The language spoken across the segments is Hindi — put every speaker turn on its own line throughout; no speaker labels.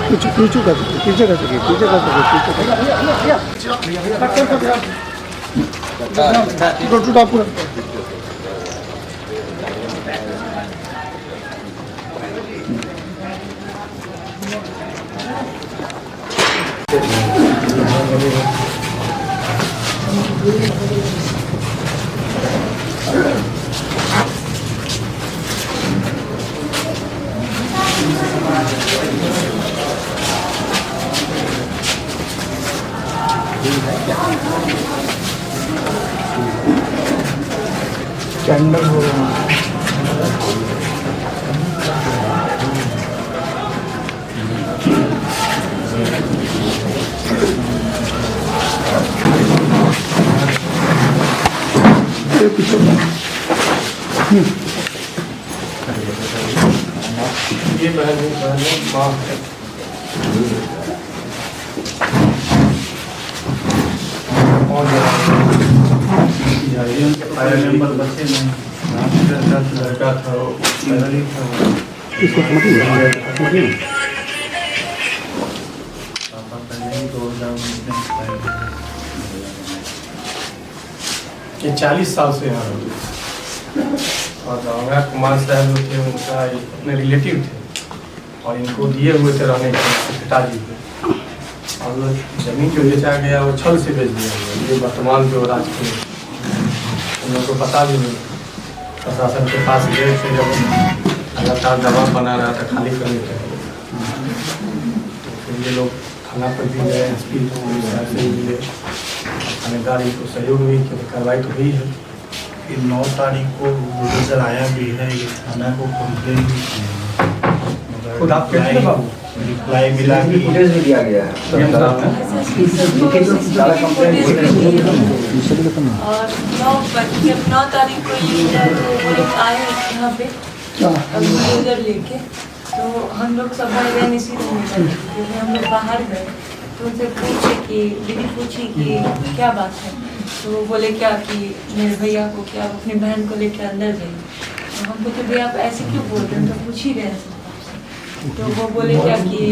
पीछे कर पूरा
40 साल से यहाँ और गंगा कुमार साहब जो थे उनका अपने रिलेटिव थे और इनको दिए हुए थे रहने के पिताजी को, और वो जमीन जो बेचा गया वो छल से बेच दिया गया। ये वर्तमान जो राज के उन लोगों को पता भी नहीं, प्रशासन के पास गए थे जब लगातार दबाव बना रहा था खाली करने के लिए, तो फिर ये लोग थाना पर भी गए, SP साहब से भी मिले, थानेदार इनको सहयोग भी क्योंकि कार्रवाई तो हुई है।
फिर 9 तारीख को बुलडोजर आया भी है, ये थाना को कंप्लेन भी की है,
खुद आप कहते हैं बाबू
रिप्लाई मिला कि
फुटेज भी दिया गया है।
और 9 तारीख को ये वो लोग आए यहाँ पे बुलडोजर लेके, तो हम लोग सब भाई बहन इसी रूम में बैठे थे, क्योंकि हम लोग बाहर गए तो उनसे पूछे कि दीदी पूछी कि क्या बात है, तो वो बोले क्या कि मेरे भैया को क्या अपनी बहन को लेकर अंदर जाइए। तो हम बोले भैया आप ऐसे क्यों बोल रहे हैं, तो पूछ ही रहे हैं। तो वो बोले क्या कि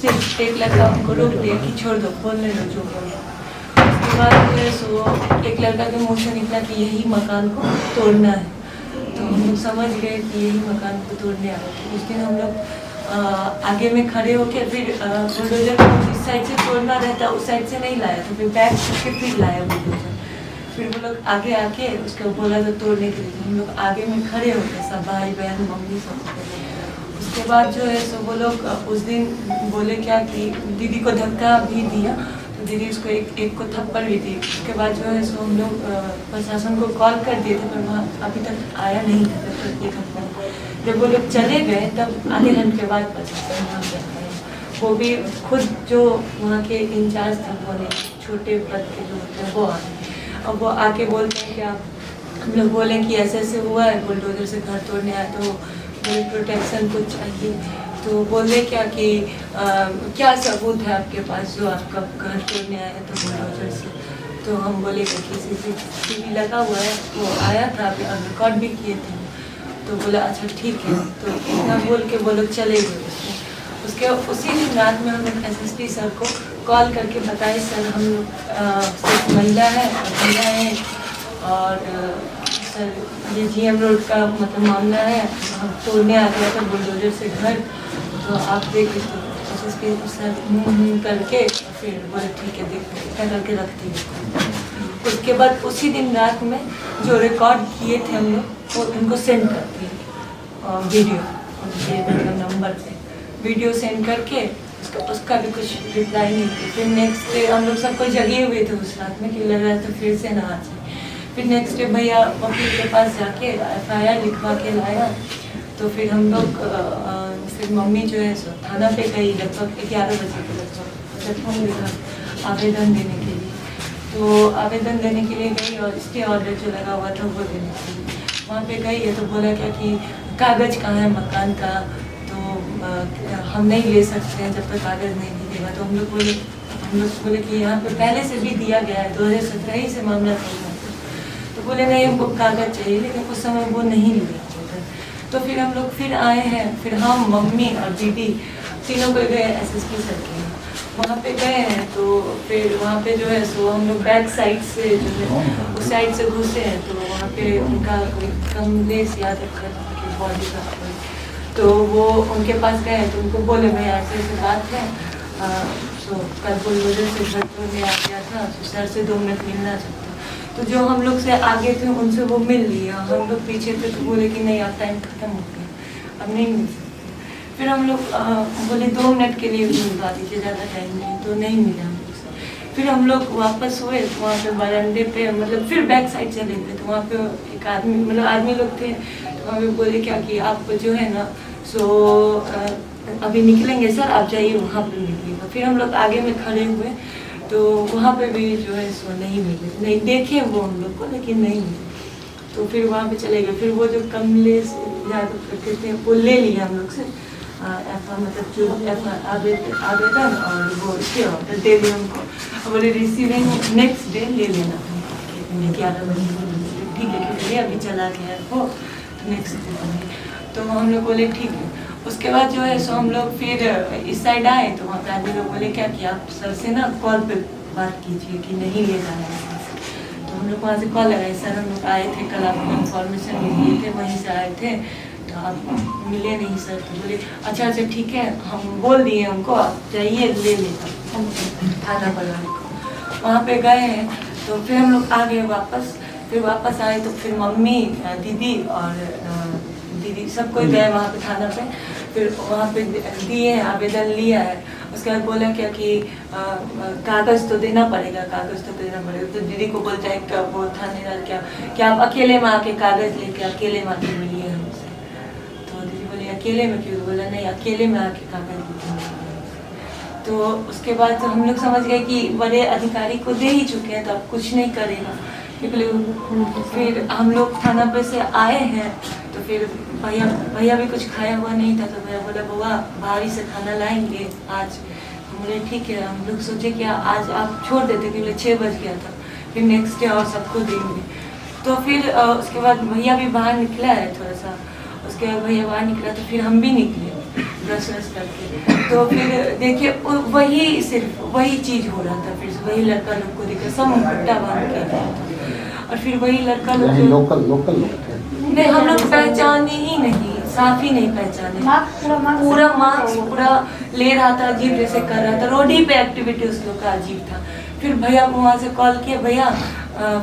सिर्फ एक लड़का हमको रोक दिया कि छोड़ दो, बोलने दो जो बोलो। उसके बाद सो एक लड़का के मुँह से निकला कि यही मकान को तोड़ना है, तो हम लोग समझ गए कि यही मकान को तोड़ने आ रहे थे। उस दिन हम लोग आगे में खड़े होकर फिर बुलडोजर को इस साइड से तोड़ना रहता, उस साइड से नहीं लाया, तो फिर बैक करके फिर लाया बुलडोजर। फिर वो लोग आगे आके उसको बोला तो तोड़ने के लिए, हम लोग आगे में खड़े हो गए सब भाई बहन मम्मी सब। उसके बाद जो है सो वो लोग उस दिन बोले क्या कि दीदी को धक्का भी दिया, तो दीदी उसको एक को थप्पड़ भी दी। उसके बाद जो है सो हम लोग प्रशासन को कॉल कर दिए थे, पर वहाँ अभी तक आया नहीं था। जब वो लोग चले गए तब आधे घंटे के बाद प्रशासन वहाँ पे आया, वो भी खुद जो वहाँ के इंचार्ज थे वो नहीं, छोटे पद के जो होते हैं वो आए। अब वो आके बोलते हैं कि आप हम लोग बोलें कि ऐसे ऐसे हुआ है, बुलडोजर से घर तोड़ने आया, तो बोले प्रोटेक्शन कुछ चाहिए। तो बोले क्या कि क्या सबूत है आपके पास जो आपका घर तोड़ने आया था बुलडोजर से। तो हम बोले कि CCTV लगा हुआ है, वो आया था, रिकॉर्ड भी किए थे। तो बोला अच्छा ठीक है, तो इतना बोल के वो लोग चले गए। उसके उसी दिन रात में हम लोग SSP सर को कॉल करके बताए, सर हम लोग सिर्फ महिला है और भैया है, और सर ये GM रोड का मतलब मामला है, हम तोड़ने आ गया था बुलडोजर से घर, तो आप देखिए। तो SSP सर मुँह करके फिर बोले ठीक है देखते, क्या करके रखती है। उसके बाद उसी दिन रात में जो रिकॉर्ड किए थे हम लोग वो उनको सेंड करते हैं वीडियो, उनके मतलब नंबर पे वीडियो सेंड करके उसका भी कुछ रिप्लाई नहीं थी। फिर नेक्स्ट डे हम लोग सब कोई जगे हुए थे उस रात में कि लग रहा था फिर से ना आ जाए। फिर नेक्स्ट डे भैया वकील के पास जाके FIR लिखवा के लाया, तो फिर हम लोग फिर मम्मी जो है सो थाना पे गई लगभग 11 बजे के लगभग फोन लिखा आवेदन देने के लिए। तो आवेदन देने के लिए गई और स्टे ऑर्डर जो लगा हुआ था वो देने के लिए वहाँ पे गई है। तो बोला क्या कि कागज़ कहाँ है मकान का, तो हम नहीं ले सकते हैं जब तक कागज़ नहीं दीजिएगा। तो हम लोग बोले कि यहाँ पे पहले से भी दिया गया है, 2017 ही से मामला चल रहा था। तो बोले नहीं हमको कागज़ चाहिए, लेकिन उस समय वो नहीं लिया। तो फिर हम लोग फिर आए हैं, फिर हम मम्मी और दीदी तीनों को गए SSP सर के वहाँ पे गए हैं। तो फिर वहाँ पे जो है सो हम लोग बैक साइड से जो है उस साइड से घुसे हैं। तो वहाँ पे उनका कोई कमलेश यादव की बॉडी का तो वो उनके पास गए तो उनको बोले भाई ऐसे ऐसे बात है, तो कल बुलडोजर से घर पर में आ गया था, तो सर से 2 मिनट मिलना चाहता। तो जो हम लोग से आगे थे उनसे वो मिल लिया, हम लोग पीछे थे तो बोले कि नहीं अब टाइम खत्म हो गया, अब नहीं मिल सकते। फिर हम लोग बोले 2 मिनट के लिए मिलवा दीजिए, ज़्यादा टाइम नहीं, तो नहीं मिला हम लोग से। फिर हम लोग वापस हुए तो वहाँ पे बरामदे पे मतलब फिर बैक साइड चले गए। तो वहाँ पे एक आदमी मतलब आदमी लोग थे, तो हमें बोले क्या कि आप जो है ना सो अभी निकलेंगे सर, आप जाइए वहाँ पर मिलिएगा। फिर हम लोग आगे में खड़े हुए तो वहाँ पे भी जो है सो नहीं मिले, नहीं देखे वो हम लोग को, लेकिन नहीं मिले। तो फिर वहाँ पे चले गए। फिर वो जो कमलेश यादव करते थे वो ले लिया हम लोग से मतलब जो आवेदन और वो इसके ऑर्डर दे दिए हमको। बोले रिसीविंग नेक्स्ट डे ले लेना 11 बजे, ठीक है क्योंकि अभी चला गया वो नेक्स्ट डे। तो हम लोग बोले ठीक है। उसके बाद जो है सो हम लोग फिर इस साइड आए तो वहाँ पे आदमी लोग बोले क्या कि आप सर से ना कॉल पे बात कीजिए कि नहीं ले जाना है। तो हम लोग वहाँ से कॉल लगाए, सर हम लोग आए थे कल, आपको इन्फॉर्मेशन दिए थे, वहीं से आए थे, तो आप मिले नहीं सर। तो बोले अच्छा ठीक है, हम बोल दिए उनको, आप जाइए ले लेना थाना पर को। वहाँ पे गए हैं तो फिर हम लोग आ गए वापस। फिर वापस आए तो फिर मम्मी दीदी और दीदी सब कोई गए वहाँ पे थाना पे। फिर वहाँ पे दिए आवेदन लिया है। उसके बाद बोला क्या कि कागज़ तो देना पड़ेगा, कागज़ तो देना पड़ेगा। तो दीदी को बोलता है क्या वो थानेदार क्या आप अकेले में आके कागज़ लेके अकेले में आके मिलिए हमसे। तो दीदी बोली अकेले में क्यों? बोला नहीं अकेले में आके कागज़ लेके। तो उसके बाद तो हम लोग समझ गए कि बड़े अधिकारी को दे ही चुके हैं तो अब कुछ नहीं करेगा। फिर हम लोग थाना पे से आए हैं तो फिर भैया भी कुछ खाया हुआ नहीं था। तो भैया बोला बुआ भाभी से खाना लाएंगे आज। हम बोले ठीक है। हम लोग सोचे कि आज आप छोड़ देते क्योंकि 6 बज गया था, फिर नेक्स्ट डे और सबको देंगे। तो फिर उसके बाद भैया भी बाहर निकला है थोड़ा सा। उसके बाद भैया बाहर निकला तो फिर हम भी निकले ब्रश व्रश करके। तो फिर देखिए वही सिर्फ वही चीज़ हो रहा था। फिर वही लड़का लोग को देखा सब मुखट्टा बांध के, और फिर वही लड़का लोग
लोकल
नहीं हम लोग पहचाने ही नहीं, साफ ही नहीं पहचाने। पूरा मार्क्स पूरा ले रहा था, अजीब जैसे कर रहा था। रोड ही पे एक्टिविटी उस लोग का अजीब था। फिर भैया को वहाँ से कॉल किया, भैया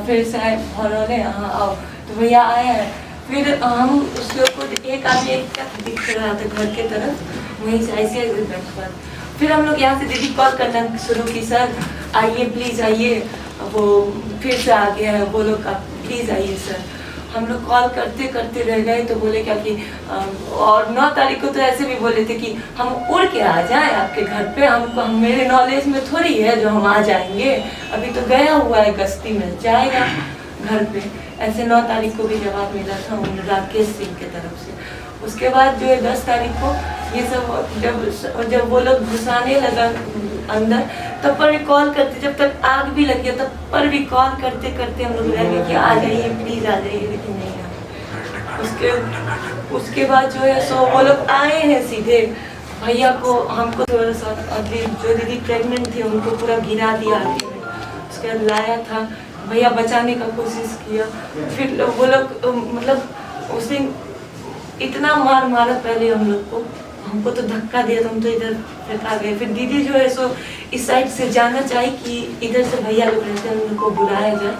फिर से आए फौरन हाँ आओ। तो भैया आए हैं। फिर हम उस लोग को एक आदमी एक दिख रहा था घर के तरफ, वहीं से ऐसे बैंक पर। फिर हम लोग यहाँ से दीदी कॉल करना शुरू की, सर आइए प्लीज़ आइए। वो फिर से आ गया है, बोलो का प्लीज़ आइए सर। हम लोग कॉल करते करते रह गए। तो बोले क्या कि और 9 तारीख को तो ऐसे भी बोले थे कि हम उड़ के आ जाएं आपके घर पे। हम मेरे नॉलेज में थोड़ी है जो हम आ जाएंगे, अभी तो गया हुआ है गश्ती में, जाएगा घर पे। ऐसे 9 तारीख को भी जवाब मिला था उन राकेश सिंह के तरफ से। उसके बाद जो है 10 तारीख को ये सब जब वो लोग घुसाने लगा अंदर, तब पर भी कॉल करते, जब तक आग भी लग गया तब पर भी कॉल करते करते हम लोग रह गए कि आ जाइए प्लीज़ आ जाइए, लेकिन नहीं आए। उसके बाद जो है सो वो लोग आए हैं सीधे भैया को, हमको थोड़ा सा जो दीदी प्रेग्नेंट थी उनको पूरा गिरा दिया। उसके बाद लाया था, भैया बचाने का कोशिश किया। फिर वो लोग मतलब उस दिन इतना मारा पहले हम लोग को, हमको तो धक्का दिया तो हम तो इधर फेंका गए। फिर दीदी जो है सो इस साइड से जाना चाहिए कि इधर से भैया लोग रहते हैं उनको बुलाया जाए,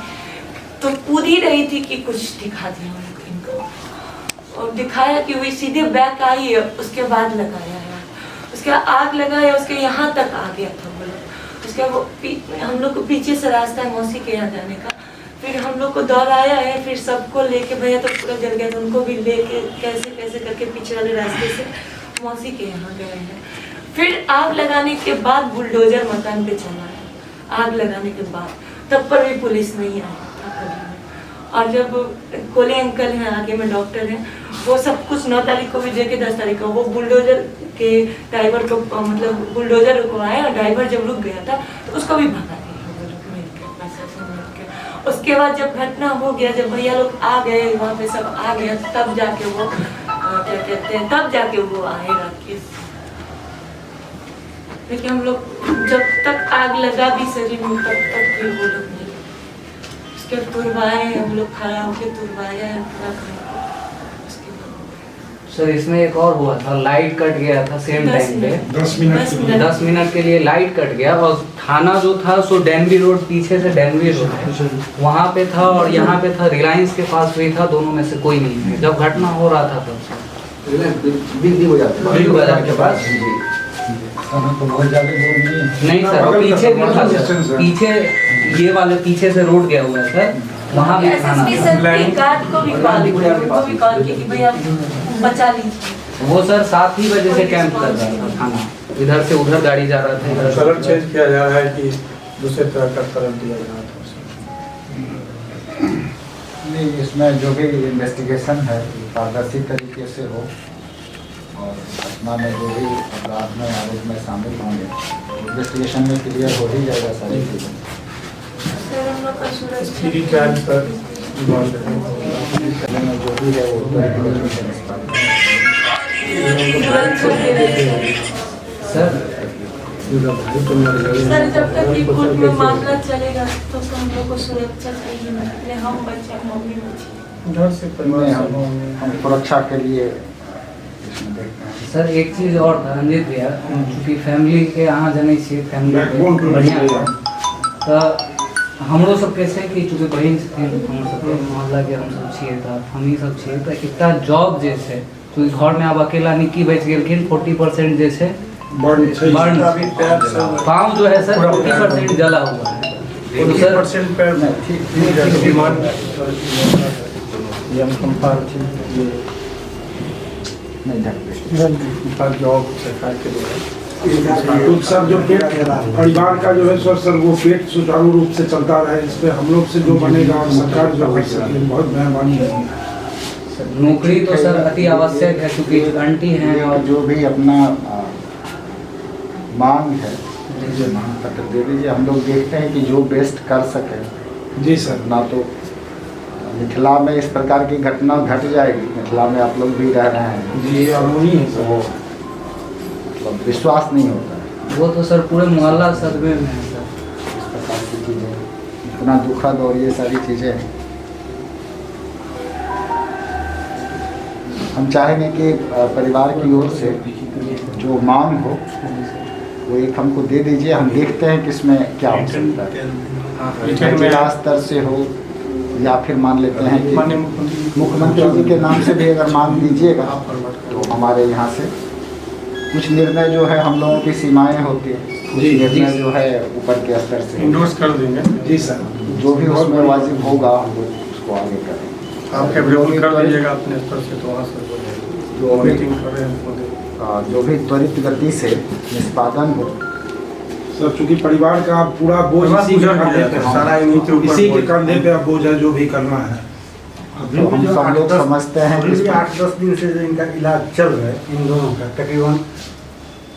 तो कूद ही रही थी कि कुछ दिखा दिया उनको, और दिखाया कि वही सीधे बैक आई है। उसके बाद लगाया है, उसके आग लगाया, उसके यहाँ तक आ गया था वो लोग। उसके वो हम लोग को पीछे से रास्ता है मौसी के यहाँ जाने का। फिर हम लोग को दौड़ाया है, फिर सबको लेके भैया तो पूरा जल गया था, उनको भी लेके कैसे कैसे करके पीछे वाले रास्ते से मौसी के यहाँ गए हैं। फिर आग लगाने के बाद बुलडोजर मकान पे चला है, आग लगाने के बाद, तब पर भी पुलिस नहीं आई था कभी। और जब कोले अंकल हैं आगे में डॉक्टर हैं, वो सब कुछ 9 तारीख को भी दे के 10 तारीख को वो बुलडोजर के ड्राइवर को मतलब बुलडोजर रुकवाए और ड्राइवर जब रुक गया था तो उसको भी भगा दिया। उसके बाद जब घटना हो गया, जब भैया लोग आ गए वहाँ पे सब आ गया, तब जाके वो क्या कहते हैं, तब जाके वो आएगा केस। लेकिन हम लोग जब तक आग लगा भी शरीर में तब तक भी वो लोग नहीं, उसके तुरवाए हम लोग, खड़ा होके तुरवाया है पूरा घर।
सर इसमें एक और हुआ था, लाइट कट गया था सेम टाइम पे
10
मिनट के लिए लाइट कट गया, और थाना जो था सो डेनवी रोड, पीछे से डेनवी रोड है वहाँ पे था, और यहाँ पे था रिलायंस के पास भी था, दोनों में से कोई नहीं है जब घटना हो रहा था तब।
बिजली
बाजार के पास
तो बहुत ज्यादा दूर
नहीं सर, और पीछे भी था सर, पीछे ये वाले पीछे से रोड गया हुआ है सर, वहाँ भी थाना
गार्ड को भी कॉल की कि भैया बचा लीजिए।
वो सर 7 ही बजे से कैंप कर रहा था थाना, इधर से उधर गाड़ी जा रहा था, इधर से
कलर चेंज किया जा रहा है कि दूसरे तरह का कलर दिया जा रहा था।
नहीं, इसमें जो भी इन्वेस्टिगेशन है पारदर्शी तरीके से हो, और घटना में जो भी अपराध में आरोप में शामिल होंगे इन्वेस्टिगेशन में क्लियर हो ही जाएगा सारी चीज़ें।
सर हम लोग का सूरज
फ्री चार्ज पर डिमांड है,
में जो भी है वो
सर
सर जब तक कि कोर्ट में मामला चलेगा तो हम लोग को सुरक्षा चाहिए, मतलब हम बच्चे मम्मी बच्चे
घर से परिवार
हम सुरक्षा के लिए इसमें देखते हैं।
सर एक चीज़ और था रंजीत भैया, क्योंकि फैमिली के यहाँ जने छी फैमिली बढ़िया तो हमरो सब कैसे कि चूँकि बहन छथिन हम सबके मोहल्ला के हम सब छियै तऽ हमही सब छियै तऽ एकटा जॉब जे छै चूँकि घर में आब अकेला निक्की बचि गेलखिन, 40% जे छै बर्न, पाँव जो है सर 40% जला हुआ है, तो सर
80% पर डिमांड ये हम कंपार नहीं जॉब सरकार के द्वारा
तो सर जो पेट परिवार का जो है सर वो पेट सुचारू रूप से चलता रहे, इस पे हम लोग से जो बनेगा और सरकार जो कर सके बहुत मेहरबानी है।
नौकरी तो सर अति आवश्यक है, क्योंकि आंटी हैं
और जो भी अपना मांग है मांग पत्र दे दीजिए, हम लोग देखते हैं कि जो बेस्ट कर सके।
जी सर।
ना तो मिथिला में इस प्रकार की घटना घट जाएगी, मिथिला में आप लोग भी रह रहे हैं
जी, और वही है सर,
वो मतलब विश्वास नहीं होता है,
वो तो सर पूरे मोहल्ला सदमे में है सर,
इस प्रकार की चीज़ें इतना दुखद और ये सारी चीज़ें हम चाहेंगे कि परिवार की ओर से जो मांग हो वो एक हमको दे दीजिए, हम देखते हैं कि इसमें क्या हो सकता है, जिला स्तर से हो या फिर मान लेते हैं कि मुख्यमंत्री जी के नाम से भी अगर मांग दीजिएगा तो हमारे यहाँ से कुछ निर्णय जो है हम लोगों की सीमाएं होती हैं, कुछ निर्णय जो है ऊपर के स्तर से
इंडोर्स कर देंगे।
जी सर,
जो भी उसमें वाजिब होगा हम लोग उसको आगे करेंगे।
आप फेवरेबल कर दीजिएगा अपने स्तर से, तो वहाँ से जो मीटिंग कर रहे हैं
जो भी त्वरित गति से निष्पादन हो
सर, चूँकि परिवार का पूरा बोझ इसी के कंधे पे,
सारा इन्हीं के ऊपर
इसी के कंधे पे अब बोझ है जो भी करना है।
तो हम सब लोग समझते हैं कि
8-10 दिन से जो इनका इलाज चल रहा है, इन दोनों का तकरीबन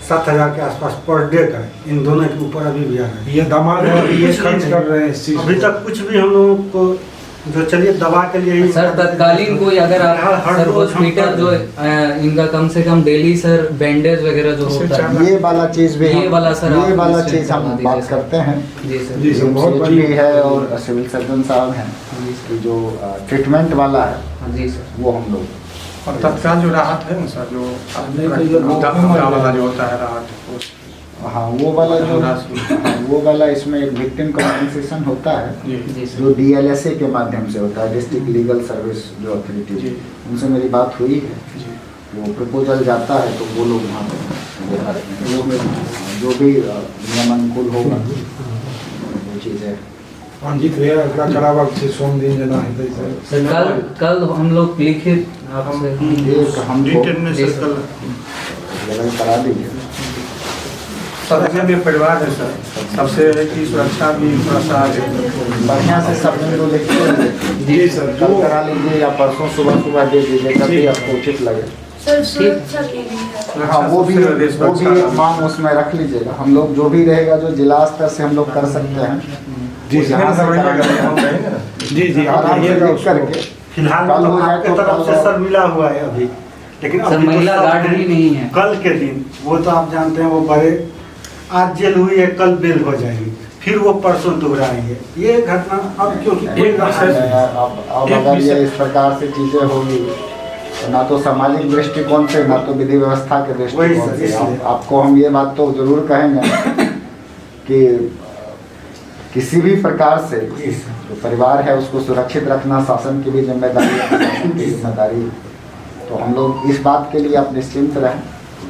7,000 के आसपास पर डे का, इन दोनों के ऊपर अभी भी आ रहा है।
ये दामाद और ये खर्च कर रहे हैं इस चीज़
अभी तक कुछ भी हम लोगों को जो चलिए दवा के लिए ही
सर तत्कालीन कोई अगर आप सर हॉस्पिटल जो इनका कम से कम डेली सर बैंडेज वगैरह जो होता है,
ये वाला चीज़ भी
ये वाला सर
ये
आप
वाला
इससे
चीज़ हम
बता
बात
दीजिए
करते हैं।
जी सर,
जी सर, बहुत
बहुत
बड़ी
भी है और सिविल सर्जन साहब हैं कि जो ट्रीटमेंट वाला है
हाँ जी सर,
वो हम लोग
और तत्काल जो राहत है ना सर, जो आपदा वाला जो होता है राहत,
हाँ वो वाला इसमें एक विक्टिम कॉम्पेंसेशन होता है
जी सर,
जो DLSA के माध्यम से होता है, डिस्ट्रिक्ट लीगल सर्विस जो अथॉरिटी, उनसे मेरी बात हुई है, वो प्रपोजल जाता है तो वो लोग वहाँ पर जो भी नियम अनुकूल होगा वो चीज़ें
अंजित भैया एकरा करावक छै सोम दिन जना हेतै से
कल हम लोग लिखित आपसे
एक हमको लेवल करा दीजिए।
सब जितने भी परिवार है सर, सबसे है कि सुरक्षा भी थोड़ा सा
बढ़िया से सब लोग लिखिए।
जी सर,
कल करा लीजिए या परसों सुबह सुबह दे दीजिए, जब भी आपको उचित लगे।
सर सुरक्षा के लिए
हाँ, वो भी एक मांग उसमें रख लीजिएगा। हम लोग जो भी रहेगा जो जिला स्तर से हम लोग कर सकते हैं
जी
वो यहाँ से कराएंगे।
जी जी, आप
आराम से
आइएगा
लिख करके
फिलहाल
कल हो जाए
आपके
तो
तरफ से
कल
सर मिला हुआ है अभी, लेकिन
सर
अभी तो
महिला
सब
गार्ड भी नहीं है।
कल के दिन वो तो आप जानते हैं, वो बड़े आज जेल हुई है, कल बेल हो जाएगी, फिर वो परसों दोहराएंगे। ये घटना अब क्योंकि कोई
एक
रहा
विशेष-
है।
अब अगर ये इस प्रकार से चीजें होगी तो ना तो सामाजिक दृष्टिकोण से ना तो विधि व्यवस्था के
वही
दृष्टिकोण
सर,
से
इसलिए।
आपको हम ये बात तो जरूर कहेंगे कि किसी भी प्रकार से
जी सर।
जो परिवार है उसको सुरक्षित रखना शासन की भी जिम्मेदारी है, शासन की जिम्मेदारी। तो हम लोग इस बात के लिए आप निश्चिंत रहें,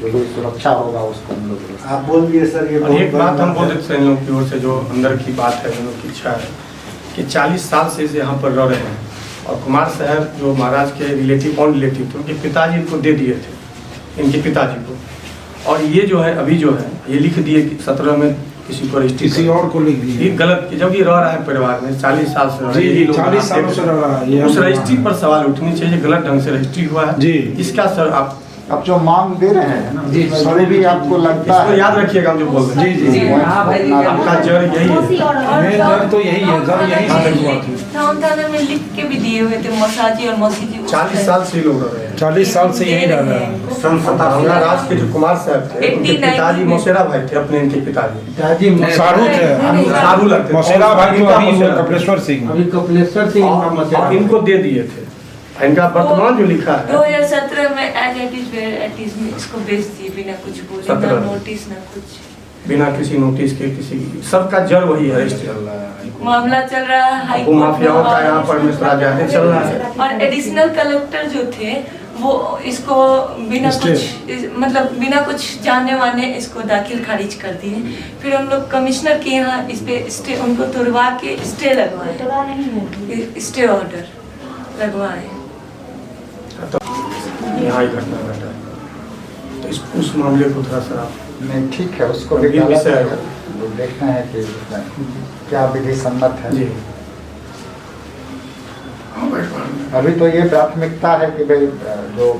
जो भी सुरक्षा होगा उसको हम लोग।
आप बोल दिए सर, ये
और
बहुत
एक
बड़ी
बात हम बोल
है।
देते हैं इन लोगों की ओर से, जो अंदर की बात है, इन लोग की इच्छा है कि 40 साल से इसे यहाँ पर रह रहे हैं। और कुमार साहब जो महाराज के रिलेटिव और रिलेटिव थे, उनके पिताजी इनको दे दिए थे, इनके पिताजी को। और ये जो है अभी जो है ये लिख दिए कि 17 में किसी को रजिस्ट्री
किसी और को लिख
ये
दिए।
गलत, जब ये रह रहा है परिवार में 40 साल से रह रहा है,
जी
यही
जी,
लोग
40 सालों से रह रहा है ये।
उस रजिस्ट्री पर सवाल उठनी चाहिए, गलत ढंग से रजिस्ट्री हुआ है
जी।
इसका सर आप
अब जो मांग दे रहे हैं ना,
जी,
उसमें जो भी आपको लगता
इसको
है
याद रखिएगा, हम जो बोल रहे हैं
जी जी,
हाँ भाई जी,
आपका जड़ यही है।
मेन जड़ तो यही है, जड़ यही से हुआ थी।
टाउन थाने में लिख के भी दिए हुए थे मौसाजी और मौसी जी।
40 साल से ये लोग रह रहे हैं।
40 साल से यही रह रहा है।
सन
बांग्ला राज के जो कुमार साहब थे, उनके
89
पिताजी मौसेरा भाई थे, अपने इनके पिताजी
सारू थे,
सारू लगते थे।
मौसेरा भाई तो
इनका
अभी
मौसेरा।
कपिलेश्वर सिंह।
अभी कपिलेश्वर सिंह
और इनको दे दिए थे। इनका वर्तमान जो लिखा है
2017 में एज इट इज में इसको बेच दिए बिना कुछ बोले, ना
17
नोटिस ना कुछ।
बिना किसी नोटिस के, किसी सबका जड़ वही है, रजिस्ट्री।
मामला चल रहा है हाई
वो माफियाओं का यहाँ पर मिश्रा जाते चल रहा है।
और एडिशनल कलेक्टर जो थे वो इसको बिना कुछ मतलब बिना कुछ जाने वाने इसको दाखिल खारिज कर दिए। फिर हम लोग कमिश्नर के यहाँ इस पे स्टे उनको तुड़वा के स्टे लगवाए, स्टे ऑर्डर लगवाए।
यहाँ ही घटना घटा है, तो उस मामले को थोड़ा सा
नहीं ठीक है, उसको भी
ये विषय है।
वो देखते हैं कि उसमें क्या विधि सम्मत है।
जी।
अभी तो ये प्राथमिकता है कि भाई जो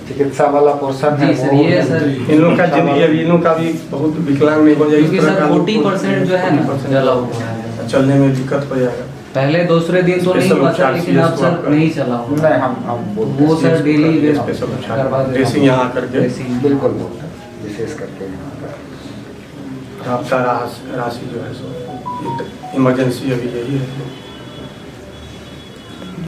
चिकित्सा वाला पोर्शन है
जी सर, ये सर
इन लोग का जिंदगी अभी इन लोग का भी बहुत विकलांग नहीं हो जाए,
क्योंकि सर 40% जो है ना जला हुआ है।
चलने में दिक्कत हो जाएगा।
पहले दूसरे दिन तो नहीं
स्पेशल
हुआ था,
उपचार
लेकिन अब सर नहीं चला हुआ।
नहीं हम बोलते
वो
हैं,
सर डेली
स्पेशल उपचार
करवा देना।
ड्रेसिंग यहाँ करके
ड्रेसिंग।
बिल्कुल बोलते हैं, विशेष करके यहाँ पर।
आपका राशि जो है सो इमरजेंसी अभी यही है।